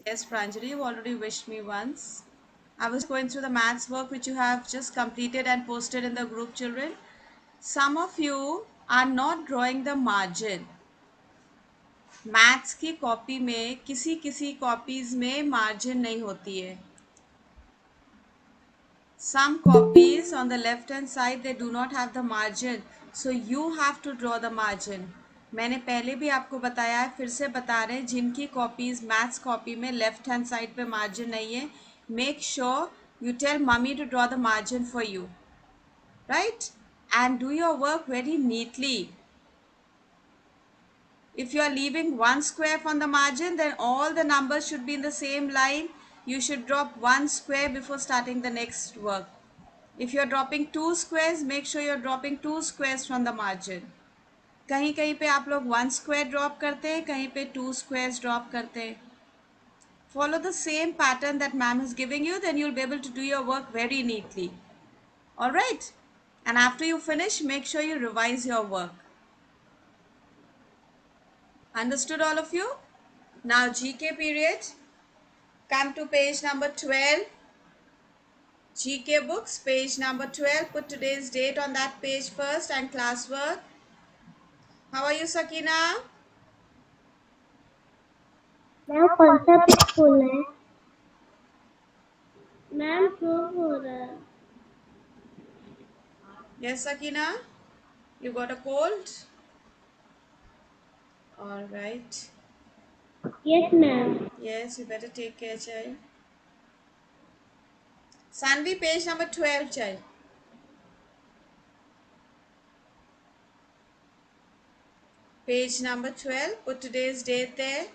Yes, Pranjali, you already wished me once. I was going through the maths work which you have just completed and posted in the group, children. Some of you are not drawing the margin. Maths की copy में किसी किसी copies में margin नहीं होती है. Some copies on the left hand side they do not have the margin, so you have to draw the margin. मैंने पहले भी आपको बताया है, फिर से बता रहे हैं, जिनकी कॉपीज मैथ्स कॉपी में लेफ्ट हैंड साइड पे मार्जिन नहीं है, make sure you tell mummy to draw the margin for you, right? And do your work very neatly. If you are leaving one square from the margin, then all the numbers should be in the same line. You should drop one square before starting the next work. If you are dropping two squares, make sure you are dropping two squares from the margin. कहीं कहीं पे आप लोग one square drop करते हैं, कहीं पे two squares drop करते हैं. Follow the same pattern that ma'am is giving you, then you'll be able to do your work very neatly. All right? And after you finish, make sure you revise your work. Understood, all of you? Now GK period. Come to page number 12. GK books, page number 12. Put today's date on that page first and classwork. How are you, Sakina? Ma'am कौन सा page खोलना है? Ma'am show हो रहा है. Yes, Sakina? You got a cold? All right. Yes ma'am. Yes, you better take care, child. Sanvi, page number 12, child. Page number 12. Put today's date there.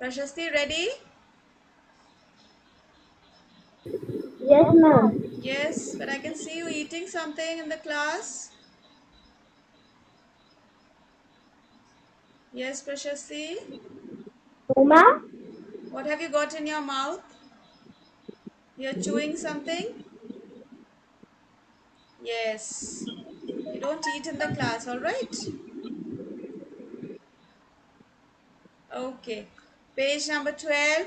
Prashasti, ready? Yes ma'am. Yes, but I can see you eating something in the class. Yes, Prashasti. Uma. What have you got in your mouth? You're chewing something? Yes. You don't eat in the class, all right? Okay. Page number 12.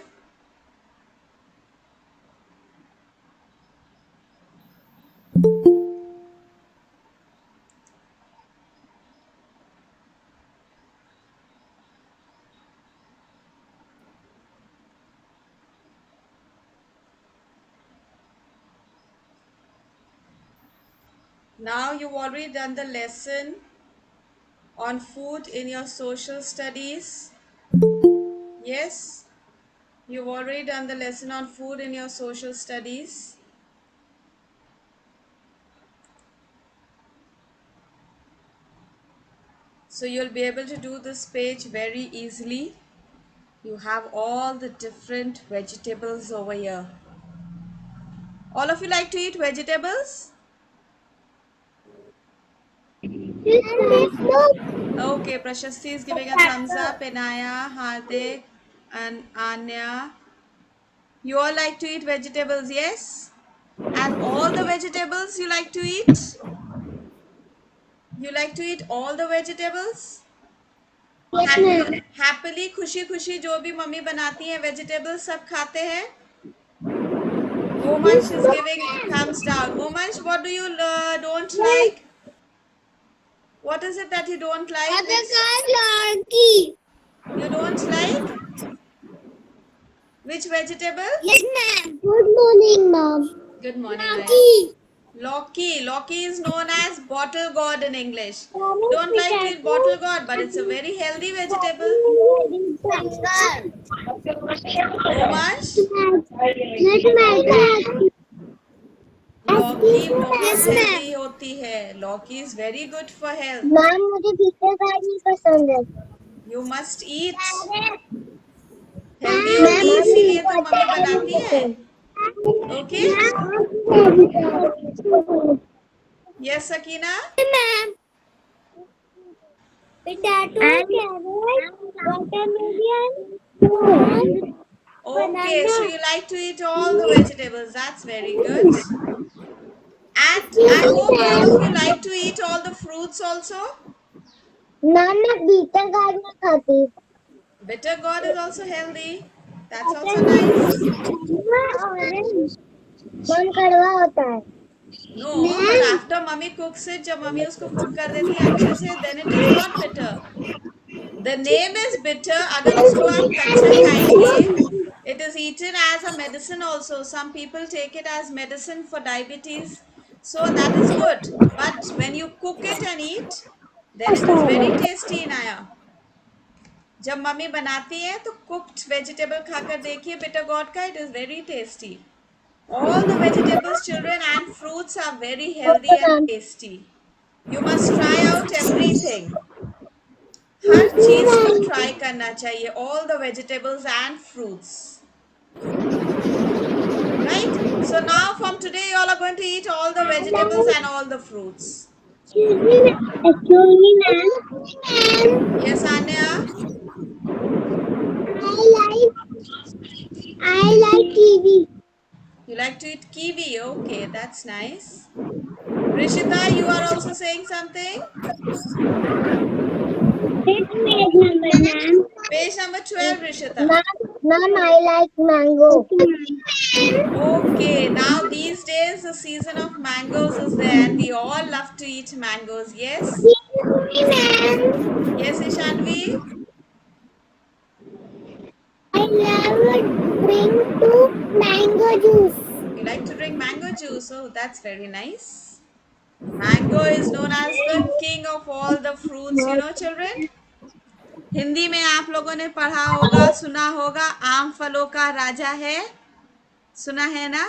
Now you've already done the lesson on food in your social studies. Yes, you've already done the lesson on food in your social studies. So you'll be able to do this page very easily. You have all the different vegetables over here. All of you like to eat vegetables? Okay, Prashasti is giving a thumbs up. Enaya, Hardik, and Anya. You all like to eat vegetables, yes? And all the vegetables you like to eat? You like to eat all the vegetables? Happily, खुशी खुशी जो भी mummy बनाती हैं vegetables सब खाते हैं? Omansh is giving thumbs down. Omansh, what do you don't like? What is it that you don't like? You don't like? Which vegetable? Yes ma'am. Good morning ma'am. Good morning, Loki. Loki. Loki is known as bottle gourd in English. You don't like to eat bottle gourd, but it's a very healthy vegetable. Omansh? लौकी बहुत healthy होती है. लौकी is very good for health. Ma'am मुझे पीछे गाड़ी पसंद है. You must eat. हेल्दी होती है इसीलिए तो मम्मी बनाती है. Okay. Yes Sakina. Ma'am. Potato, carrot, watermelon. Okay, so you like to eat all the vegetables. That's very good. And I hope all of you like to eat all the fruits also. Ma'am मैं beater guard में खाती Bitter gourd is also healthy. That's also nice. Orange ma'am कड़वा होता है No, but after mummy cooks it, जब mummy उसको cook कर देती है अच्छे से, then it is not bitter. The name is bitter. अगर उसको आप कच्चा खाएंगे, it is eaten as a medicine also. Some people take it as medicine for diabetes. So that is good. But when you cook it and eat, then it is very tasty, Naya. जब mummy बनाती है तो cooked vegetable खाकर देखिए bitter gourd का, it is very tasty. All the vegetables, children, and fruits are very healthy okay and ma'am tasty. You must try out everything. हर चीज को try करना चाहिए. All the vegetables and fruits. Right? So now from today you all are going to eat all the vegetables and all the fruits. Actually ma'am Yes, Anya? I like kiwi You like to eat kiwi? Okay, that's nice. Rishita, you are also saying something? Which page number, ma'am? Page number 12, Rishita. Ma'am, I like mango. Okay, now these days the season of mangoes is there and we all love to eat mangoes. Yes? Ma'am, Yes, Ishanvi? I love drink to mango juice. You like to drink mango juice? Oh, that's very nice. Mango is known as the king of all the fruits, you know, children. Hindi में आप लोगों ने पढ़ा होगा, सुना होगा, आम फलों का राजा है. सुना है ना?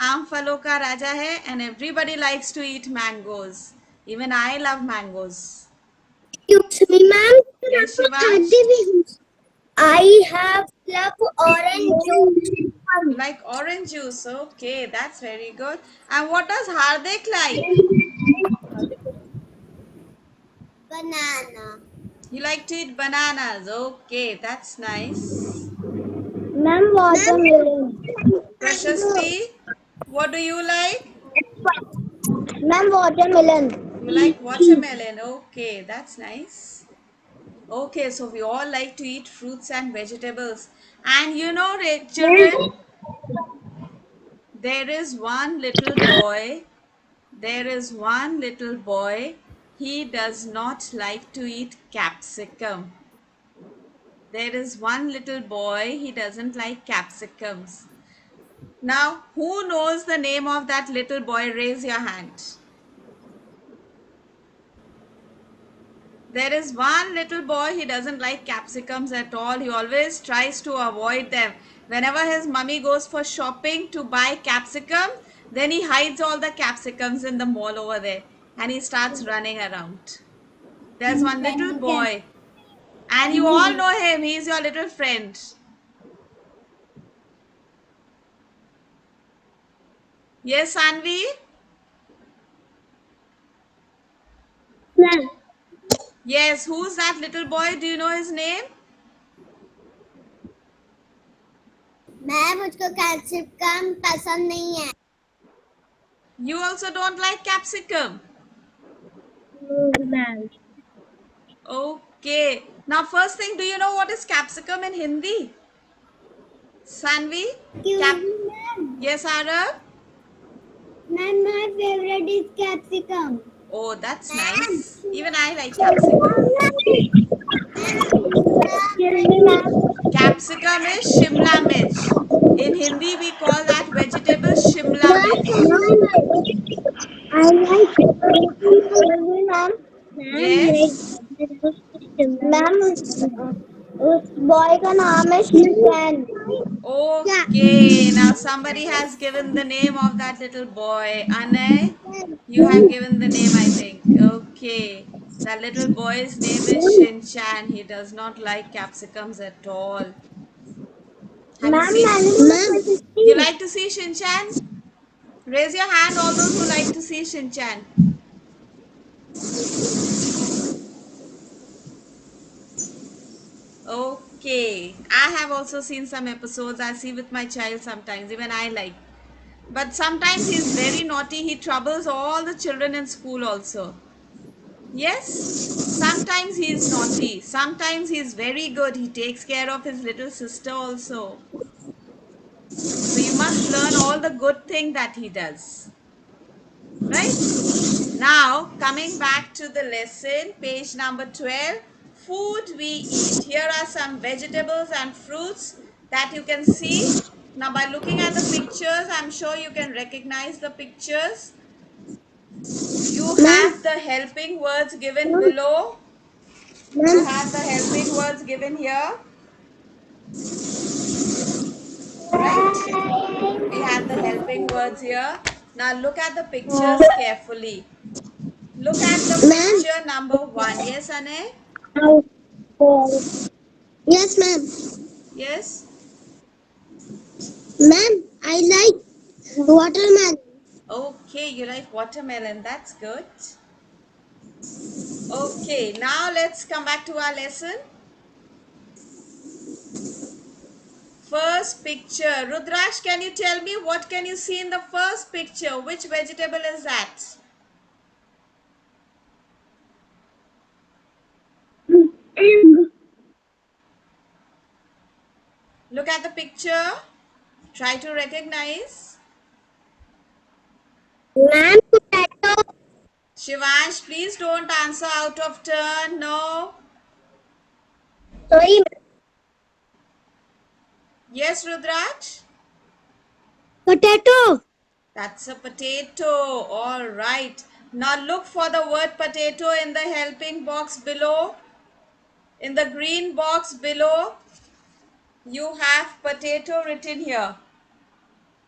आम फलों का राजा है and everybody likes to eat mangoes. Even I love mangoes. Excuse me, ma'am. Yes, Shivansh? I have love orange juice. You like orange juice? Okay, that's very good. And what does Hardik like? Banana. You like to eat bananas? Okay, that's nice. Ma'am, watermelon. Prashasti, what do you like? Ma'am, watermelon. You like watermelon? Okay, that's nice. Okay, so we all like to eat fruits and vegetables. And you know, children, there is one little boy. There is one little boy. He does not like to eat capsicum. There is one little boy. He doesn't like capsicums. Now, who knows the name of that little boy? Raise your hand. There is one little boy, he doesn't like capsicums at all. He always tries to avoid them. Whenever his mummy goes for shopping to buy capsicum, then he hides all the capsicums in the mall over there and he starts running around. There's one little boy and you all know him. He's your little friend. Yes, Anvi? Ma'am. Yes, who's that little boy? Do you know his name? Ma'am उसको capsicum पसंद नहीं है. You also don't like capsicum. Ma'am. Okay. Now, first thing, do you know what is capsicum in Hindi? Sanvi? Yes, Arab? Ma'am, my favorite is capsicum. Oh, that's nice. Even I like capsicum. Capsicum is Shimla Mirch. In Hindi, we call that vegetable Shimla Mirch. I like ma'am. Yes. Ma'am उस boy का नाम है Shinchan. Okay. Now, somebody has given the name of that little boy. Anay, you have given the name, I think. Okay. That little boy's name is Shinchan. He does not like capsicums at all. Have you seen? You like to see Shinchan? Raise your hand, all those who like to see Shinchan. Okay. I have also seen some episodes. I see with my child sometimes. Even I like. But sometimes he's very naughty. He troubles all the children in school also. Yes, sometimes he is naughty, sometimes he is very good. He takes care of his little sister also. So you must learn all the good thing that he does. Right? Now, coming back to the lesson, page number 12, food we eat. Here are some vegetables and fruits that you can see. Now, by looking at the pictures, I'm sure you can recognize the pictures. You Ma'am, have the helping words given ma'am, below. You ma'am. have the helping words given here, right? We have the helping words here. Now, look at the pictures carefully. Look at the Ma'am. picture number 1. Yes, Ane? Yes, ma'am. Yes? Ma'am, I like watermelon. Okay, you like watermelon. That's good. Okay, now let's come back to our lesson. First picture. Rudrash, can you tell me what can you see in the first picture? Which vegetable is that? Look at the picture. Try to recognize. Ma'am, potato. Shivansh, please don't answer out of turn. No. Sorry, Yes, Rudraj? potato. That's a potato. All right. Now look for the word potato in the helping box below. In the green box below, you have potato written here.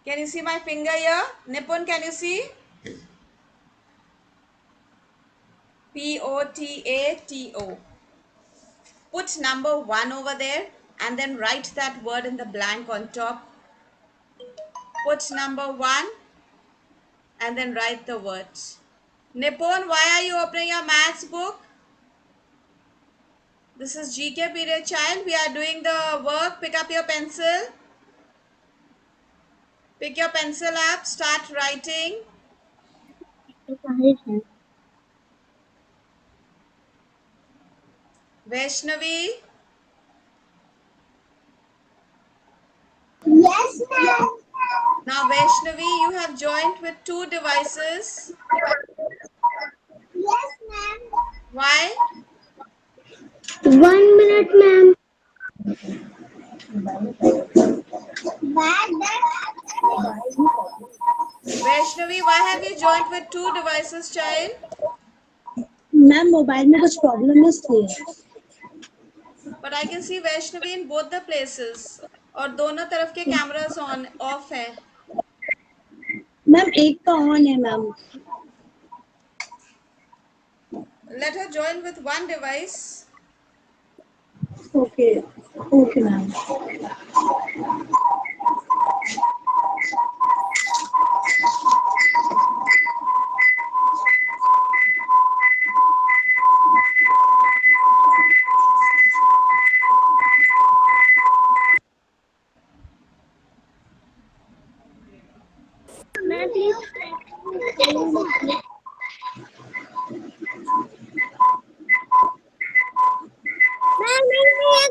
Can you see my finger here? Nipun, can you see? Potato. Put number 1 over there and then write that word in the blank on top. Put number 1 and then write the word. Nipun, why are you opening your maths book? This is GK period, child. We are doing the work. Pick up your pencil. Pick your pencil up. Start writing. Vaishnavi. Yes, ma'am. Now, Vaishnavi, you have joined with two devices. Yes, ma'am. Why? 1 minute, ma'am. Vaishnavi, why have you joined with two devices, child? Ma'am mobile में कुछ problem है इसलिए But I can see Vaishnavi in both the places. और दोनों तरफ के cameras on off हैं. Ma'am एक का ऑन है ma'am Let her join with one device. Okay okay ma'am Ma'am, please. Ma'am,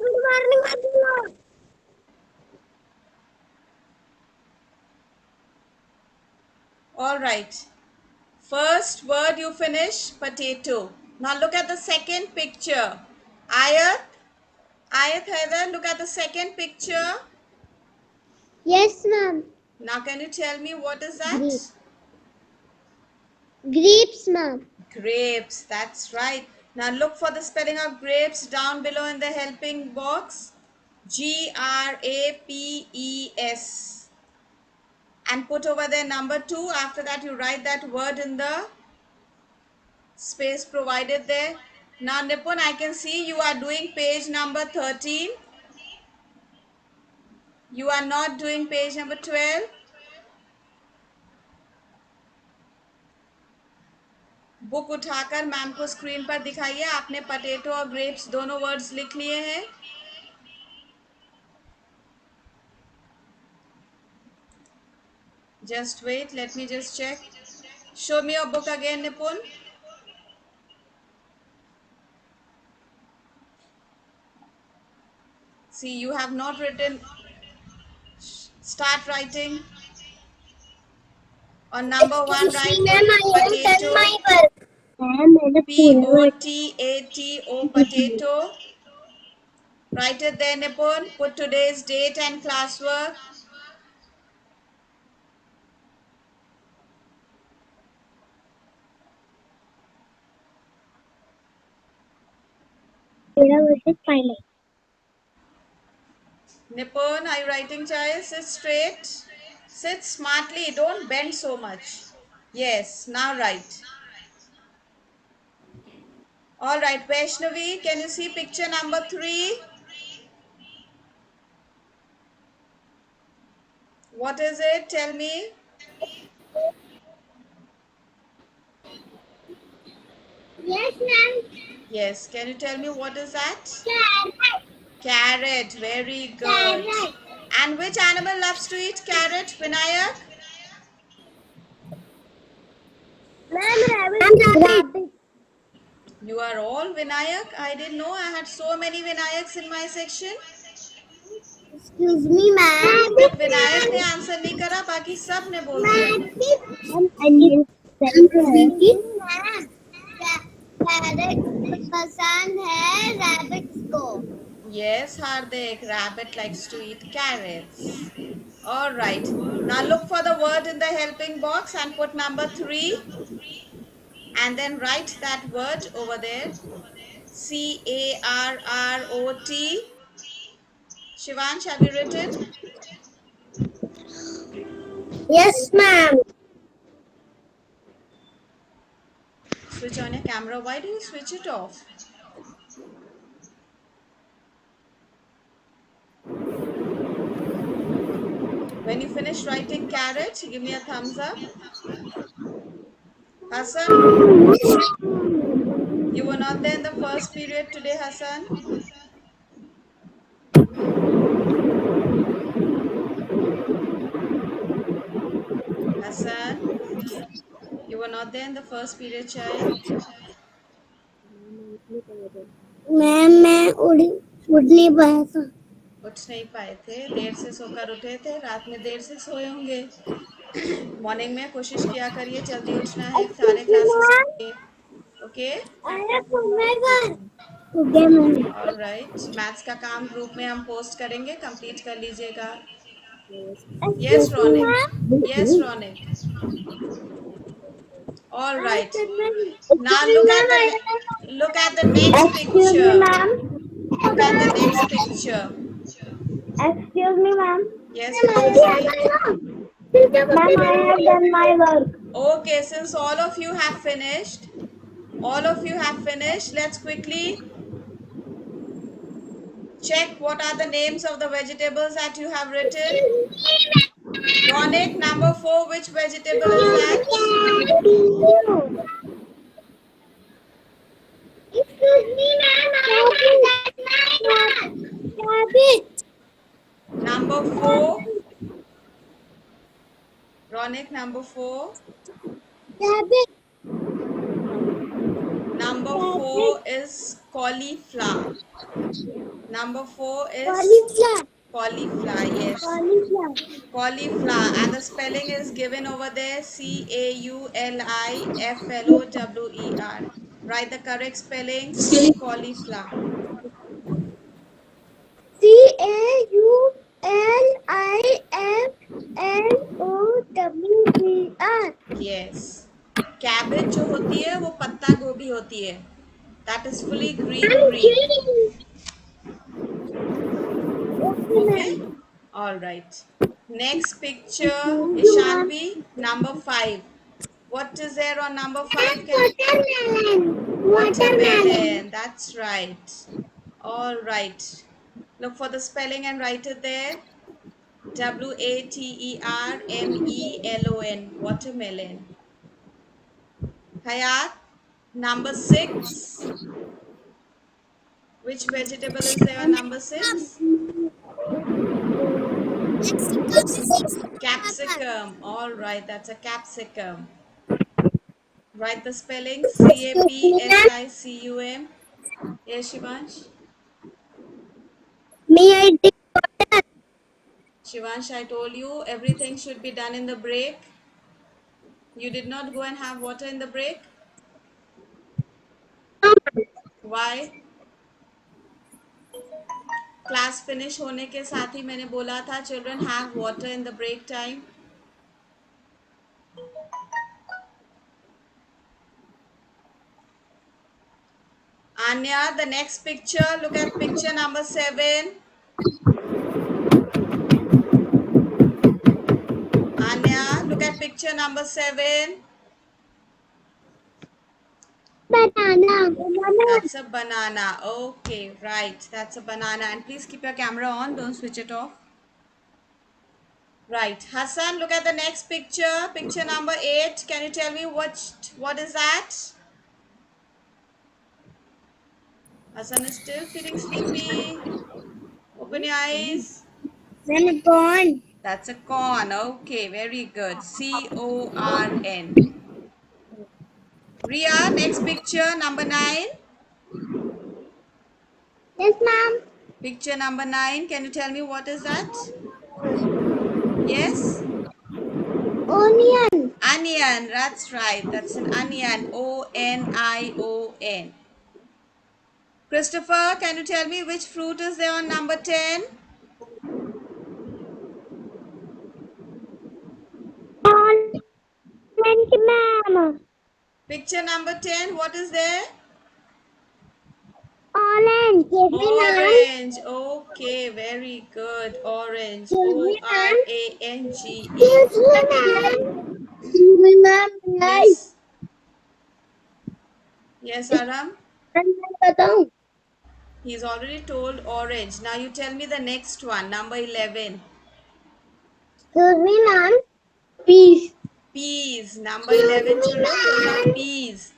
good morning, ma'am. All right. First word you finish, potato. Now look at the second picture. Ayat. Ayat Heather, look at the second picture. Yes, ma'am. Now can you tell me what is that? Grapes. Grapes, ma'am. Grapes, that's right. Now look for the spelling of grapes down below in the helping box. Grapes. And put over there number 2. After that, you write that word in the space provided there. Now, Nipun, I can see you are doing page number 13. You are not doing page number 12. Book उठाकर ma'am को screen पर दिखाइए. आपने potato और grapes दोनों words लिख लिए हैं. Just wait, let me just check. Show me your book again, Nipun. See, you have not written. Start writing. On number one, Excuse write me, ma'am, I have done potato. my work. Ma'am मैंने पूरा Potato, potato. Write it there, Nipun. Put today's date and classwork. मेरा work final Nipun, are you writing, child? Sit straight. Sit smartly. Don't bend so much. Yes, now write. All right, Vaishnavi, can you see picture number 3? What is it? Tell me. Yes ma'am Yes, can you tell me what is that? Carrot Carrot. Very good. Carrot And which animal loves to eat carrot, Vinayak? Ma'am rabbit You are all Vinayak. I didn't know I had so many Vinayaks in my section. Excuse me ma'am एक विनायक ने answer नहीं करा, बाकी सब ने बोल दिया। Carat पसंद है रैबिट्स को Yes, Hardik. Rabbit likes to eat carrots. All right. Now look for the word in the helping box and put number 3. And then write that word over there. Carrot. Shivansh, have you written? Yes ma'am Switch on your camera. Why do you switch it off? When you finish writing carrot, give me a thumbs up. Hassan, you were not there in the first period today, Hassan. Hassan, you were not there in the first period, child. Ma'am मैं उड़ नहीं पाया था उठ नहीं पाए थे, देर से सोकर उठे थे, रात में देर से सोए होंगे। मॉर्निंग में कोशिश किया करिए, जल्दी उठना है सारे क्लासेस के। Okay, alright. मैथ्स का काम ग्रुप में हम पोस्ट करेंगे, कंप्लीट कर लीजिएगा। Yes Ronik, yes Ronik. All right. Now look at the next picture. Look at the next picture. Excuse me, ma'am. Yes, please. Ma'am, I have done my work. Okay, since all of you have finished, let's quickly check what are the names of the vegetables that you have written. Ronik, number 4, which vegetable is that? Excuse me, ma'am. I have done my work. Rabbit. Number 4. Ronik, number 4. Rabbit. Number 4 is cauliflower. Number 4 is Cauliflower. cauliflower. Yes, Cauliflower. cauliflower, and the spelling is given over there: Cauliflower. Write the correct spelling. Cauliflower. Cauliflower. Yes. Cabbage जो होती है वो पत्ता गोभी होती है. That is fully green. Okay. All right. Next picture, Ishanvi, number 5. What is there on number 5? Watermelon. That's right. All right. Look for the spelling and write it there. Watermelon. Watermelon. Hayat, number 6. Which vegetable is there on number 6? Capsicum. All right, that's a capsicum. Write the spelling: Capsicum. Yes, Shivansh. Me, I drink water. Shivansh, I told you everything should be done in the break. You did not go and have water in the break? Why? Class finish होने के साथ ही मैंने बोला था children have water in the break time. Anya, the next picture, look at picture number 7. Anya, look at picture number 7. Banana. That's a banana. Okay, right. That's a banana. And please keep your camera on. Don't switch it off. Right. Hassan, look at the next picture. Picture number 8. Can you tell me what is that? Hassan is still feeling sleepy. Open your eyes. Then a corn. That's a corn. Okay, very good. CORN. Ria, next picture, number 9. Yes, ma'am. Picture number 9. Can you tell me what is that? Yes? Onion. Onion. That's right. That's an onion. ONION. Christopher, can you tell me which fruit is there on number 10? Orange, ma'am. Picture number 10. What is there? Orange. Yes, ma'am. Orange. Okay, very good. Orange. ORANGE. Yes, ma'am. Yes, ma'am. Yes. Yes, Aram. बताऊं? He's already told orange. Now you tell me the next one, number 11. Excuse me, ma'am. Peas. Peas. Number 11, children, those are peas.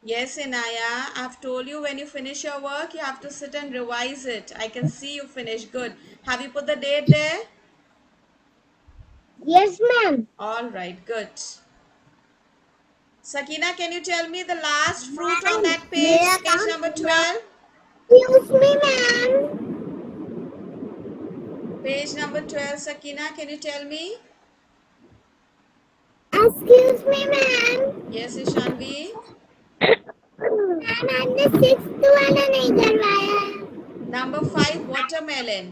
Yes, Inaya, I've told you when you finish your work, you have to sit and revise it. I can see you finish. Good. Have you put the date there? Yes, ma'am. All right, good. Sakina, can you tell me the last fruit on that page? Page number 12. Excuse me, ma'am. Page number 12, Sakina, can you tell me? Excuse me, ma'am. Yes, Ishanvi. Ma'am आपने 6th वाला नहीं करवाया. Number 5, watermelon.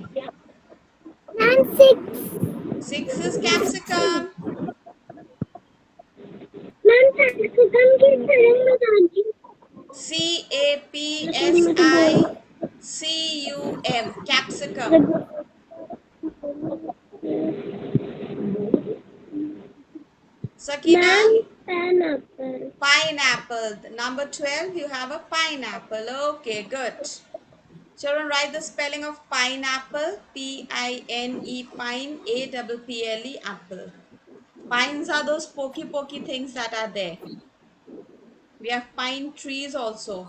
Ma'am 6. 6 is capsicum. Ma'am capsicum किस तरह बताती? CAPSICUM. Capsicum. Sakina? Pineapple. Pineapple. Number 12, you have a pineapple. Okay, good. Children, write the spelling of pineapple. P-I-N-E, pine, A-P-P-L-E, apple. Pines are those pokey things that are there. We have pine trees also.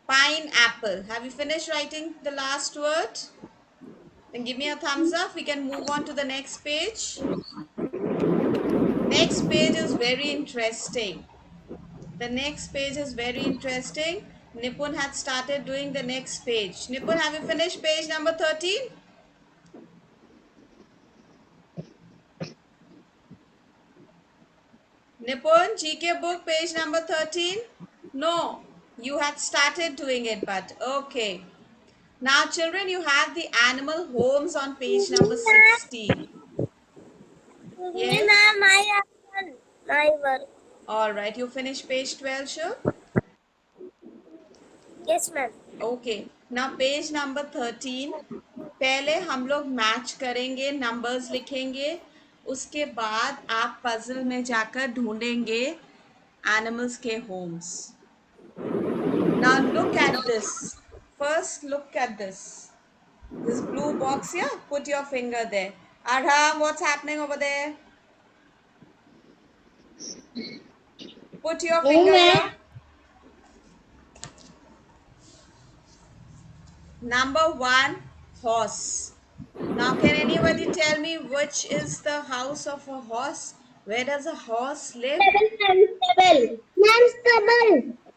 Pineapple. Have you finished writing the last word? Then give me a thumbs up. We can move on to the next page. Next page is very interesting. The next page is very interesting. Nipun had started doing the next page. Nipun, have you finished page number 13? Nipun, GK book, page number 13? No, you had started doing it, but okay. Now, children, you have the animal homes on page number 16. Yes? Ma'am, my work. All right, you finish page 12, sure? Yes, ma'am. Okay, now page number 13. पहले हम लोग match करेंगे, numbers लिखेंगे, उसके बाद आप puzzle में जाकर ढूंढेंगे एनिमल्स के Holmes. Now look at this. First look at this. This blue box here, put your finger there. Arham, what's happening over there? Put your finger here. Number 1, horse. Now can anybody tell me which is the house of a horse? Where does a horse live? Stable.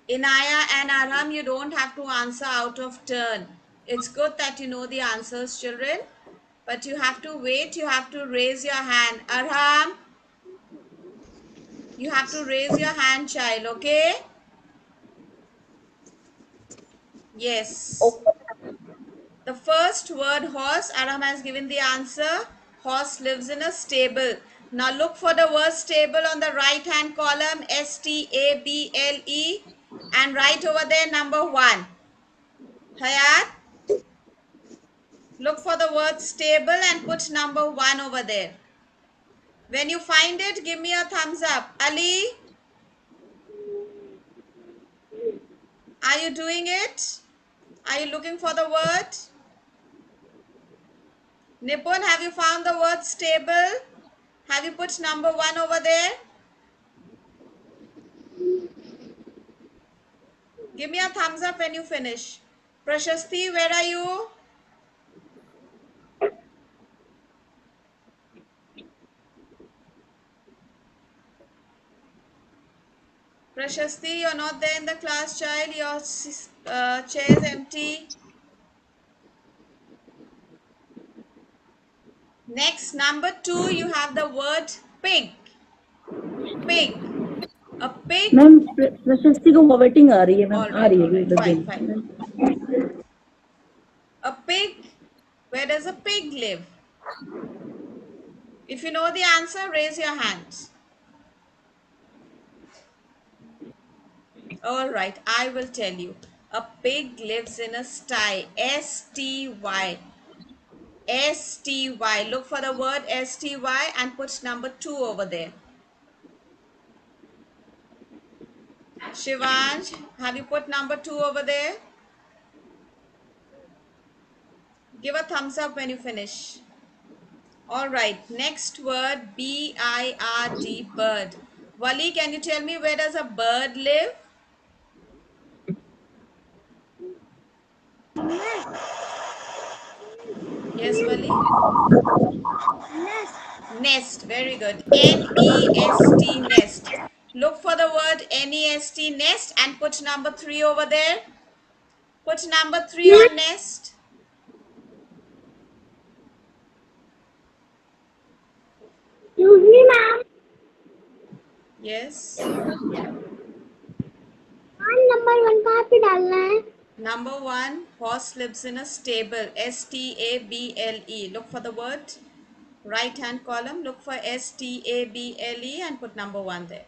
Inaya and Arham, you don't have to answer out of turn. It's good that you know the answers, children. But you have to wait. You have to raise your hand. Arham, you have to raise your hand, child, okay? Yes. The first word horse, Aram has given the answer. Horse lives in a stable. Now look for the word stable on the right hand column, stable, and write over there number 1. Hayat, look for the word stable and put number 1 over there. When you find it, give me a thumbs up. Ali, are you doing it? Are you looking for the word? Nipun, have you found the word stable? Have you put number 1 over there? Give me a thumbs up when you finish. Prashasti, where are you? Prashasti, you're not there in the class, child. Your chair is empty. Next, number 2, you have the word pig. Pig. A pig. Ma'am प्रशस्ति को voting आ रही है ma'am All आ right, रही all right. है Fine, fine. A pig. Where does a pig live? If you know the answer, raise your hands. All right, I will tell you. A pig lives in a sty. S-T-Y. S-T-Y. Look for the word S-T-Y and put number 2 over there. Shivansh, have you put number 2 over there? Give a thumbs up when you finish. All right, next word, B-I-R-D, bird. Wali, can you tell me where does a bird live? Yes, Wali? Nest, very good. N-E-S-T, nest. Look for the word N-E-S-T, nest, and put number 3 over there. Put number 3 on nest. Excuse me, ma'am. Yes. Number 1 कहाँ पे डालना है? Number 1, horse lives in a stable. S-T-A-B-L-E. Look for the word. Right hand column. Look for S-T-A-B-L-E and put number 1 there.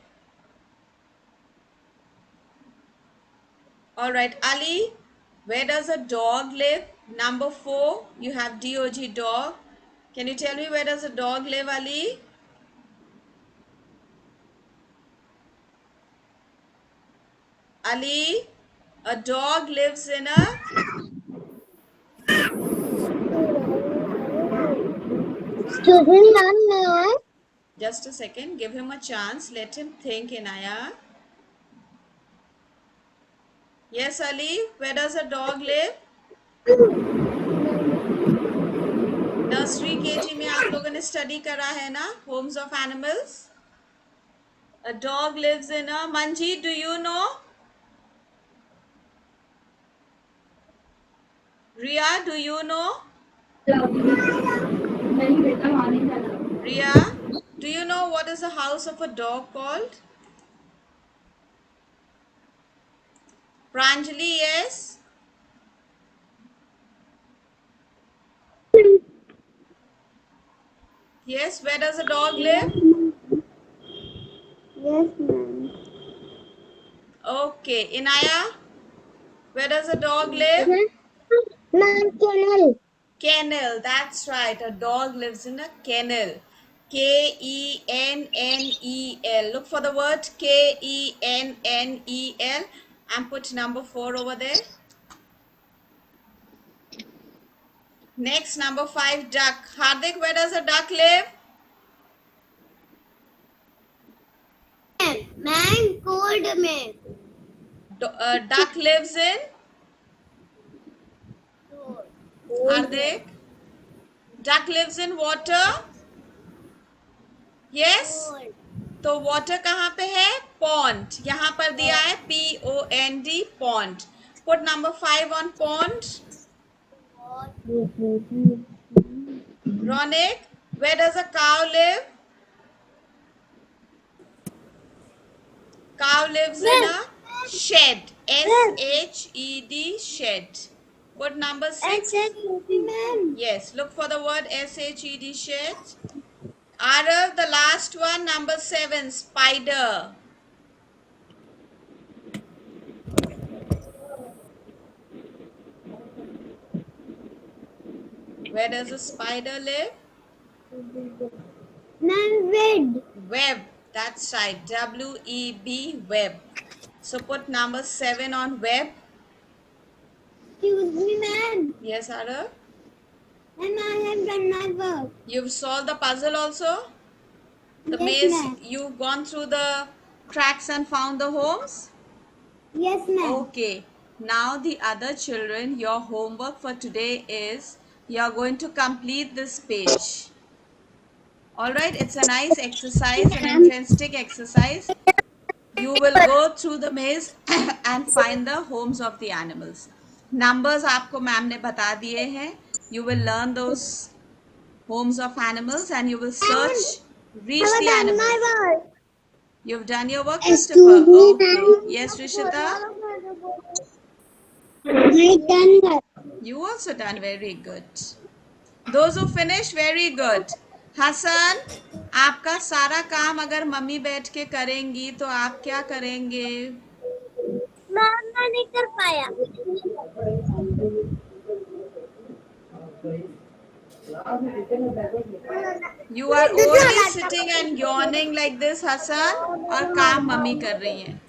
All right, Ali, where does a dog live? Number 4, you have D-O-G, dog. Can you tell me where does a dog live, Ali? Ali, a dog lives in a... Excuse me, ma'am. Just a second, give him a chance. Let him think, Inaya. Yes, Ali, where does a dog live? Nursery KG में आप लोगों ने study करा है ना, Holmes of animals. A dog lives in a... Manjeet, do you know? Ria, do you know? Ria, do you know what is the house of a dog called? Pranjali, yes? Yes, where does a dog live? Yes, ma'am. Okay, Inaya, where does a dog live? Ma'am, kennel. Kennel, that's right. A dog lives in a kennel. K-E-N-N-E-L. Look for the word K-E-N-N-E-L and put number 4 over there. Next, number 5, duck. Hardik, where does a duck live? Ma'am, cold में. Duck lives in? Hardik? Duck lives in water? Yes? तो water कहाँ पे है? Pond. यहाँ पर दिया है POND, pond. Put number 5 on pond. Ronik, where does a cow live? Cow lives in a shed. SHED, shed. Put number 6. ma'am. Yes, look for the word SHED, shed. Arav, the last one, number 7, spider. Where does a spider live? Ma'am, red. Web. That's right. WEB, web. So put number 7 on web. Excuse me, ma'am. Yes, Arav. Ma'am, I have done my work. You've solved the puzzle also? The Yes, maze, ma'am. you've gone through the tracks and found the homes? Yes, ma'am. Okay. Now the other children, your homework for today is you're going to complete this page. Alright, it's a nice exercise, an interesting exercise. You will go through the maze and find the homes of the animals. Numbers आपको ma'am ने बता दिए हैं. You will learn those homes of animals and you will search, reach the animals. work. You've done your work, Excuse Christopher? me, Okay. ma'am. Yes, Rishita? I done that. You also done very good. Those who finish, very good. Hasan, आपका सारा काम अगर mummy बैठ के करेंगी तो आप क्या करेंगे? मैम, मैं नहीं कर पाया. You are only sitting and yawning like this, Hassan, और काम मम्मी कर रही हैं.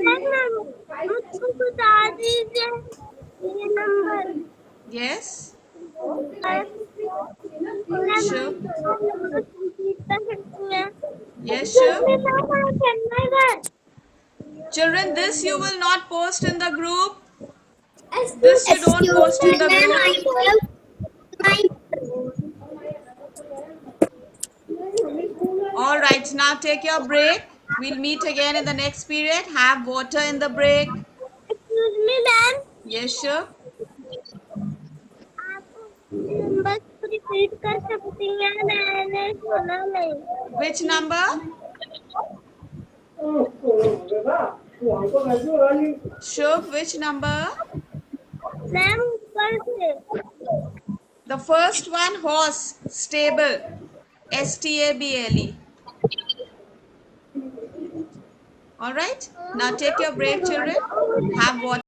मैम, मुझको बता दीजिए ये number. Yes? Ma'am, Sure. Ma'am, Yes, sure. I've done my work. Children, this you will not post in the group. This you don't post in the group. All right, now take your break. We'll meet again in the next period. Have water in the break. Excuse me, ma'am. Yes, sure. आप number repeat कर सकती हैं? मैंने सुना नहीं. Which number? Shubh, which number? Ma'am, ऊपर से. The first one, horse, stable. STABLE. All right. Now take your break, children. Have water.